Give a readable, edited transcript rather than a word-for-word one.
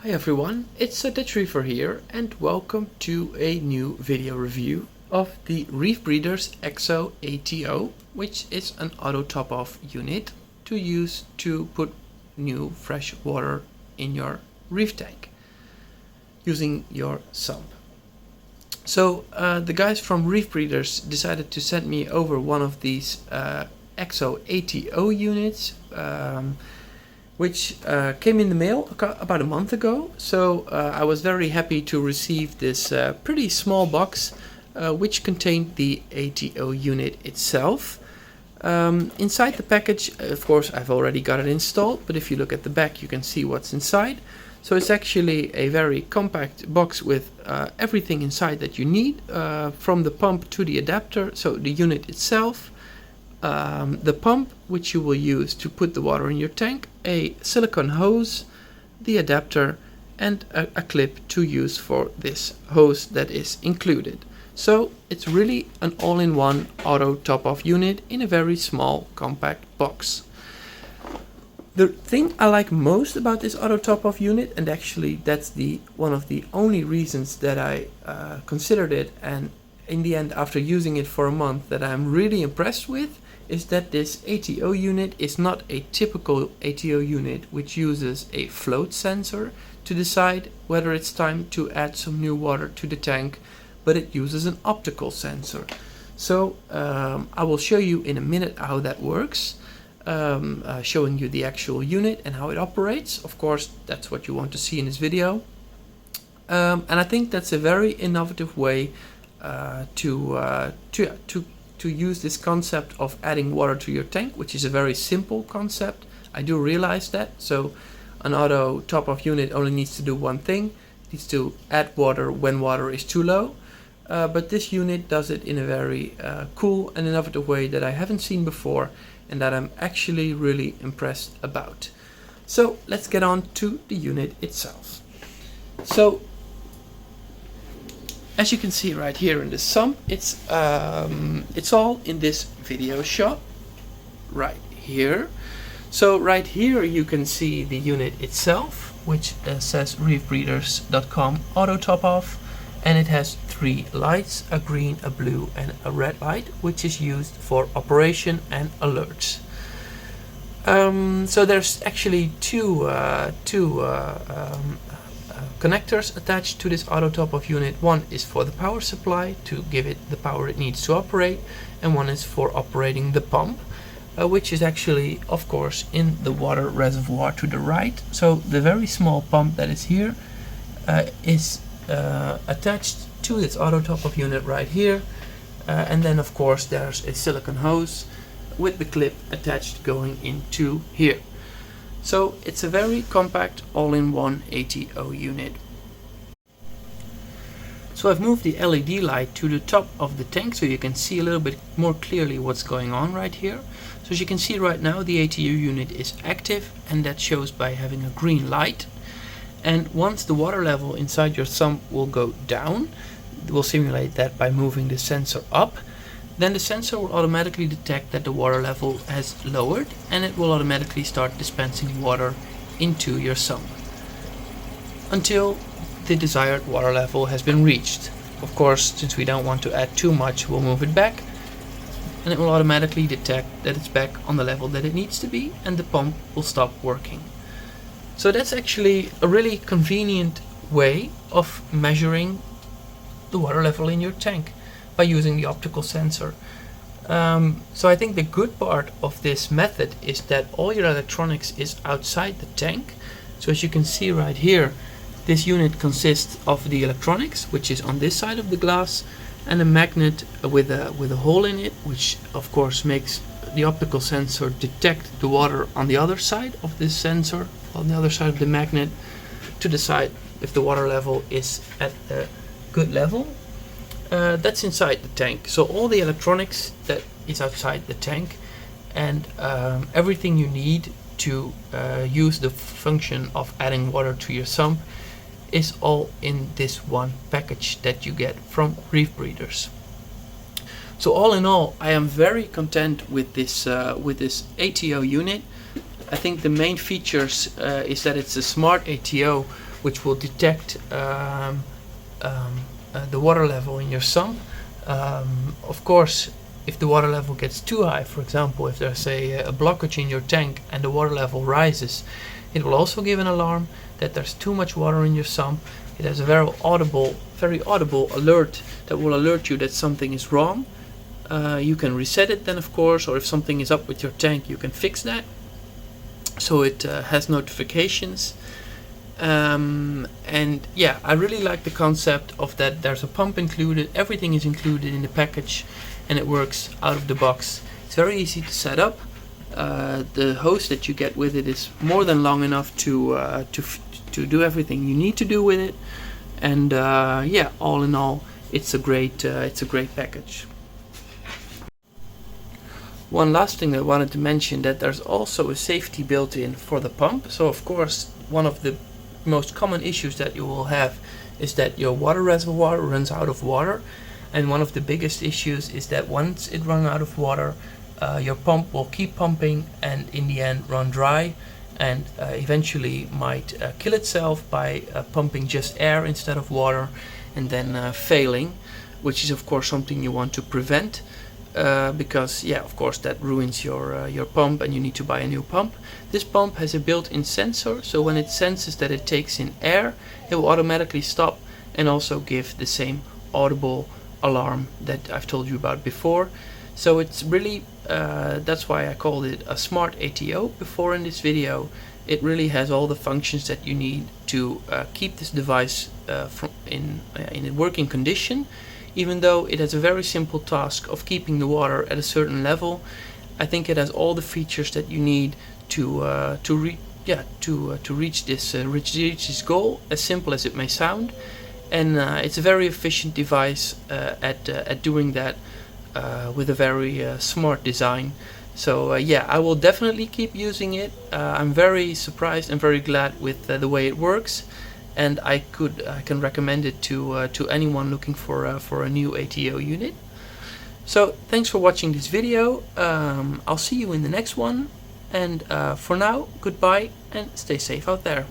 Hi everyone, it's Reefer here and welcome to a new video review of the Reef Breeder's Exo-ATO, which is an auto top-off unit to use to put new fresh water in your reef tank using your sump. So the guys from Reef Breeders decided to send me over one of these Exo-ATO units, which came in the mail about a month ago. So I was very happy to receive this pretty small box which contained the ATO unit itself. Inside the package, of course, I've already got it installed, but if you look at the back you can see what's inside. So it's actually a very compact box with everything inside that you need, from the pump to the adapter, so the unit itself, the pump which you will use to put the water in your tank, a silicone hose, the adapter, and a clip to use for this hose that is included. So it's really an all-in-one auto top-off unit in a very small compact box. The thing I like most about this auto top-off unit, and actually that's one of the only reasons that I considered it, and in the end after using it for a month that I'm really impressed with, is that this ATO unit is not a typical ATO unit which uses a float sensor to decide whether it's time to add some new water to the tank, but it uses an optical sensor. So I will show you in a minute how that works, showing you the actual unit and how it operates. Of course, that's what you want to see in this video. And I think that's a very innovative way to use this concept of adding water to your tank, which is a very simple concept. I do realize that. So an auto top-off unit only needs to do one thing. It needs to add water when water is too low. But this unit does it in a very cool and innovative way that I haven't seen before, and that I'm actually really impressed about. So let's get on to the unit itself. So as you can see right here in the sump, it's all in this video shot right here. So right here you can see the unit itself, which says reefbreeders.com auto top off, and it has three lights, a green, a blue and a red light, which is used for operation and alerts. So there's actually two connectors attached to this auto top-off unit. One is for the power supply to give it the power it needs to operate, and one is for operating the pump, which is actually of course in the water reservoir to the right. So the very small pump that is here is attached to this auto top-off unit right here, and then of course there's a silicone hose with the clip attached going into here. So it's a very compact all-in-one ATO unit. So I've moved the LED light to the top of the tank so you can see a little bit more clearly what's going on right here. So as you can see right now, the ATO unit is active, and that shows by having a green light. And once the water level inside your sump will go down, we'll simulate that by moving the sensor up. Then the sensor will automatically detect that the water level has lowered, and it will automatically start dispensing water into your sump until the desired water level has been reached. Of course, since we don't want to add too much, we'll move it back, and it will automatically detect that it's back on the level that it needs to be, and the pump will stop working. So that's actually a really convenient way of measuring the water level in your tank by using the optical sensor. So I think the good part of this method is that all your electronics is outside the tank. So as you can see right here, this unit consists of the electronics, which is on this side of the glass, and a magnet with a hole in it, which of course makes the optical sensor detect the water on the other side of this sensor, on the other side of the magnet, to decide if the water level is at a good level. That's inside the tank. So all the electronics that is outside the tank, and everything you need to use the function of adding water to your sump is all in this one package that you get from Reef Breeders. So all in all, I am very content with this ATO unit. I think the main features is that it's a smart ATO which will detect the water level in your sump. Of course, if the water level gets too high, for example, if there's a blockage in your tank and the water level rises, it will also give an alarm that there's too much water in your sump. It has a very audible alert that will alert you that something is wrong. You can reset it then, of course, or if something is up with your tank, you can fix that. So it has notifications. And yeah, I really like the concept of that there's a pump included, everything is included in the package, and it works out of the box. It's very easy to set up. The hose that you get with it is more than long enough to do everything you need to do with it. And yeah, all in all, it's a great package. One last thing I wanted to mention, that there's also a safety built in for the pump. So of course, one of the most common issues that you will have is that your water reservoir runs out of water, and one of the biggest issues is that once it runs out of water, your pump will keep pumping and in the end run dry, and eventually might kill itself by pumping just air instead of water, and then failing, which is of course something you want to prevent. Because yeah, of course that ruins your pump and you need to buy a new pump. This pump has a built-in sensor, so when it senses that it takes in air, it will automatically stop and also give the same audible alarm that I've told you about before. So it's really, that's why I called it a smart ATO before in this video. It really has all the functions that you need to keep this device in a working condition. Even though it has a very simple task of keeping the water at a certain level, I think it has all the features that you need to reach this goal, as simple as it may sound. And it's a very efficient device at doing that with a very smart design. So yeah, I will definitely keep using it. I'm very surprised and very glad with the way it works. And I can recommend it to anyone looking for a new ATO unit. So thanks for watching this video. I'll see you in the next one, and for now, goodbye and stay safe out there.